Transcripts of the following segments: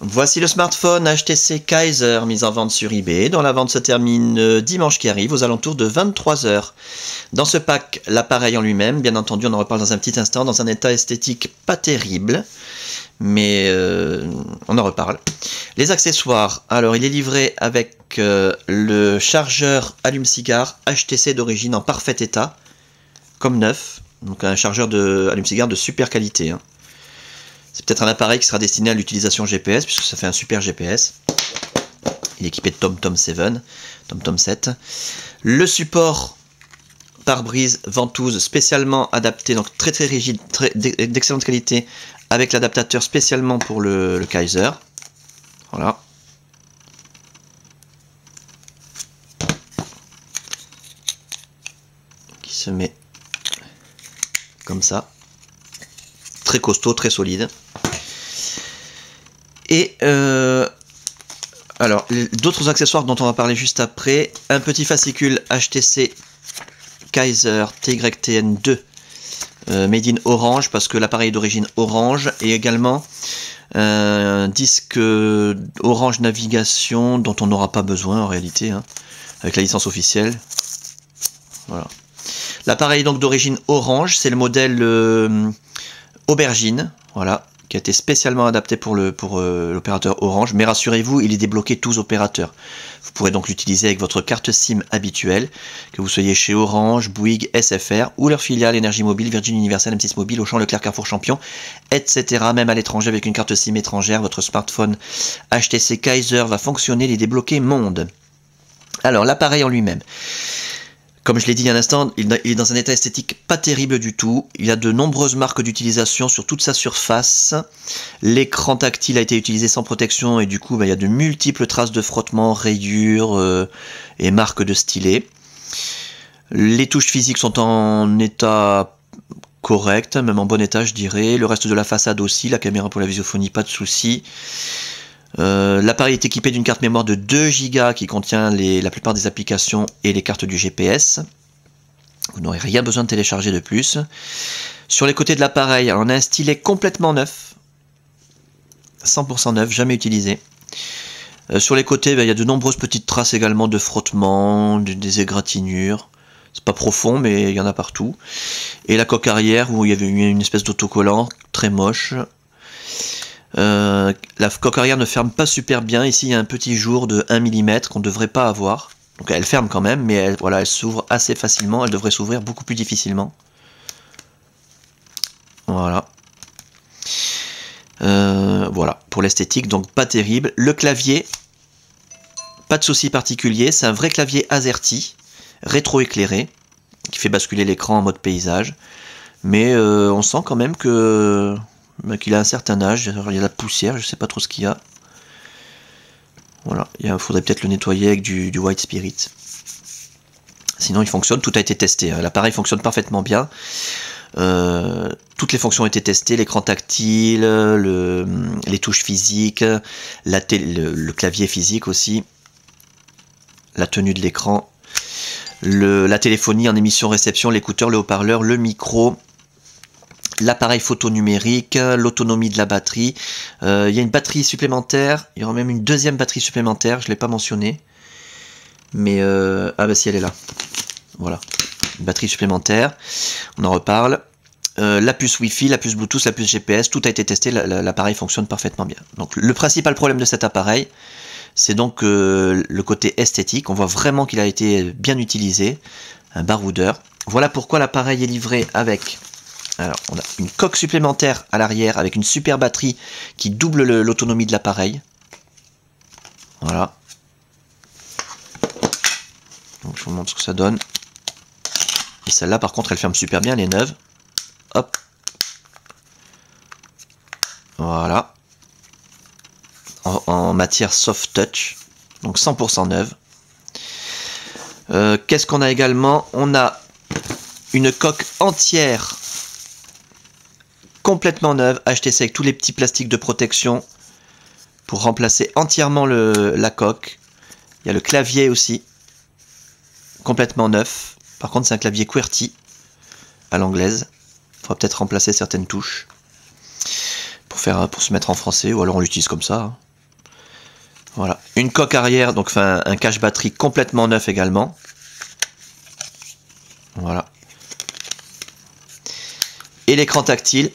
Voici le smartphone HTC Kaiser mis en vente sur eBay, dont la vente se termine dimanche qui arrive aux alentours de 23 h. Dans ce pack, l'appareil en lui-même, bien entendu on en reparle dans un petit instant, dans un état esthétique pas terrible, mais on en reparle. Les accessoires, alors il est livré avec le chargeur allume-cigare HTC d'origine en parfait état, comme neuf, donc un chargeur allume-cigare de super qualité, hein. C'est peut-être un appareil qui sera destiné à l'utilisation GPS, puisque ça fait un super GPS. Il est équipé de TomTom 7. Le support pare-brise ventouse spécialement adapté, donc très très rigide, d'excellente qualité, avec l'adaptateur spécialement pour le Kaiser. Voilà. Qui se met comme ça. Très costaud, très solide. Et alors, d'autres accessoires dont on va parler juste après. Un petit fascicule HTC Kaiser TYTN2 Made in Orange, parce que l'appareil est d'origine orange. Et également un disque Orange Navigation dont on n'aura pas besoin en réalité, hein, avec la licence officielle. Voilà. L'appareil est donc d'origine orange, c'est le modèle Aubergine, voilà, qui a été spécialement adapté pour l'opérateur Orange, mais rassurez-vous, il est débloqué tous opérateurs. Vous pourrez donc l'utiliser avec votre carte SIM habituelle, que vous soyez chez Orange, Bouygues, SFR, ou leur filiale Énergie Mobile, Virgin Universal, M6 Mobile, Auchan, Leclerc, Carrefour, Champion, etc. Même à l'étranger, avec une carte SIM étrangère, votre smartphone HTC Kaiser va fonctionner, les débloquer monde. Alors, l'appareil en lui-même. Comme je l'ai dit il y a un instant, il est dans un état esthétique pas terrible du tout. Il y a de nombreuses marques d'utilisation sur toute sa surface. L'écran tactile a été utilisé sans protection et du coup il y a de multiples traces de frottement, rayures et marques de stylet. Les touches physiques sont en état correct, même en bon état je dirais. Le reste de la façade aussi, la caméra pour la visiophonie, pas de souci. L'appareil est équipé d'une carte mémoire de 2 Go qui contient la plupart des applications et les cartes du GPS. Vous n'aurez rien besoin de télécharger de plus. Sur les côtés de l'appareil, on a un stylet complètement neuf, 100% neuf, jamais utilisé. Sur les côtés, il y a de nombreuses petites traces également de frottement, des égratignures. C'est pas profond, mais il y en a partout. Et la coque arrière, où il y avait une espèce d'autocollant très moche. La coque arrière ne ferme pas super bien. Ici il y a un petit jour de 1 mm qu'on ne devrait pas avoir. Donc elle ferme quand même, mais elle s'ouvre assez facilement. Elle devrait s'ouvrir beaucoup plus difficilement. Voilà. Voilà pour l'esthétique, donc pas terrible. Le clavier, pas de souci particulier. C'est un vrai clavier AZERTY, rétro-éclairé, qui fait basculer l'écran en mode paysage. Mais on sent quand même que qu'il a un certain âge. Il y a de la poussière, je sais pas trop ce qu'il y a. Voilà, il faudrait peut-être le nettoyer avec du White Spirit. Sinon il fonctionne, tout a été testé, hein. L'appareil fonctionne parfaitement bien. Toutes les fonctions ont été testées, l'écran tactile, les touches physiques, le clavier physique aussi, la tenue de l'écran, la téléphonie en émission-réception, l'écouteur, le haut-parleur, le micro, l'appareil photo numérique, l'autonomie de la batterie. Il y a une batterie supplémentaire, il y aura même une deuxième batterie supplémentaire, je ne l'ai pas mentionné. Mais, ah bah si, elle est là. Voilà, une batterie supplémentaire, on en reparle. La puce Wi-Fi, la puce Bluetooth, la puce GPS, tout a été testé, l'appareil fonctionne parfaitement bien. Donc le principal problème de cet appareil, c'est donc le côté esthétique. On voit vraiment qu'il a été bien utilisé, un baroudeur. Voilà pourquoi l'appareil est livré avec... Alors, on a une coque supplémentaire à l'arrière avec une super batterie qui double l'autonomie de l'appareil. Voilà. Donc, je vous montre ce que ça donne. Et celle-là, par contre, elle ferme super bien, elle est neuve. Hop. Voilà. En matière soft touch. Donc 100% neuve. Qu'est-ce qu'on a également? On a une coque entière complètement neuve, HTC avec tous les petits plastiques de protection pour remplacer entièrement la coque. Il y a le clavier aussi, complètement neuf. Par contre c'est un clavier QWERTY à l'anglaise. Il faudra peut-être remplacer certaines touches pour se mettre en français, ou alors on l'utilise comme ça. Voilà, une coque arrière, donc enfin un cache batterie complètement neuf également. Voilà. Et l'écran tactile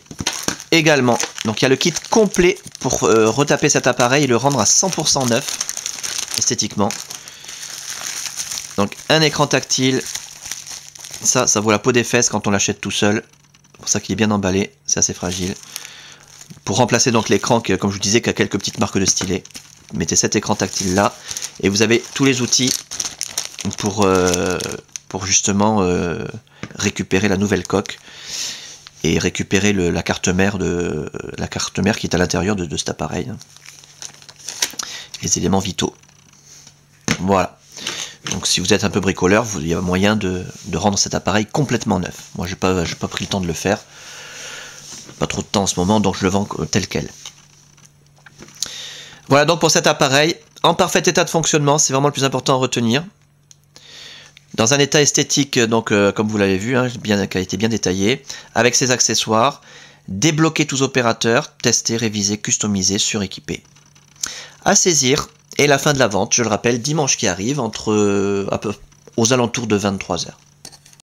également. Donc il y a le kit complet pour retaper cet appareil et le rendre à 100% neuf esthétiquement. Donc un écran tactile, ça vaut la peau des fesses quand on l'achète tout seul. C'est pour ça qu'il est bien emballé, c'est assez fragile. Pour remplacer donc l'écran, comme je vous disais, qui a quelques petites marques de stylet. Vous mettez cet écran tactile là et vous avez tous les outils pour justement récupérer la nouvelle coque et récupérer la carte mère qui est à l'intérieur de cet appareil. Les éléments vitaux. Voilà. Donc si vous êtes un peu bricoleur, il y a moyen de rendre cet appareil complètement neuf. Moi j'ai pas pris le temps de le faire. Pas trop de temps en ce moment, donc je le vends tel quel. Voilà donc pour cet appareil, en parfait état de fonctionnement, c'est vraiment le plus important à retenir. Dans un état esthétique, donc comme vous l'avez vu, hein, qui a été bien détaillé, avec ses accessoires, débloquer tous opérateurs, tester, réviser, customiser, suréquiper. À saisir, et la fin de la vente, je le rappelle, dimanche qui arrive, aux alentours de 23 h.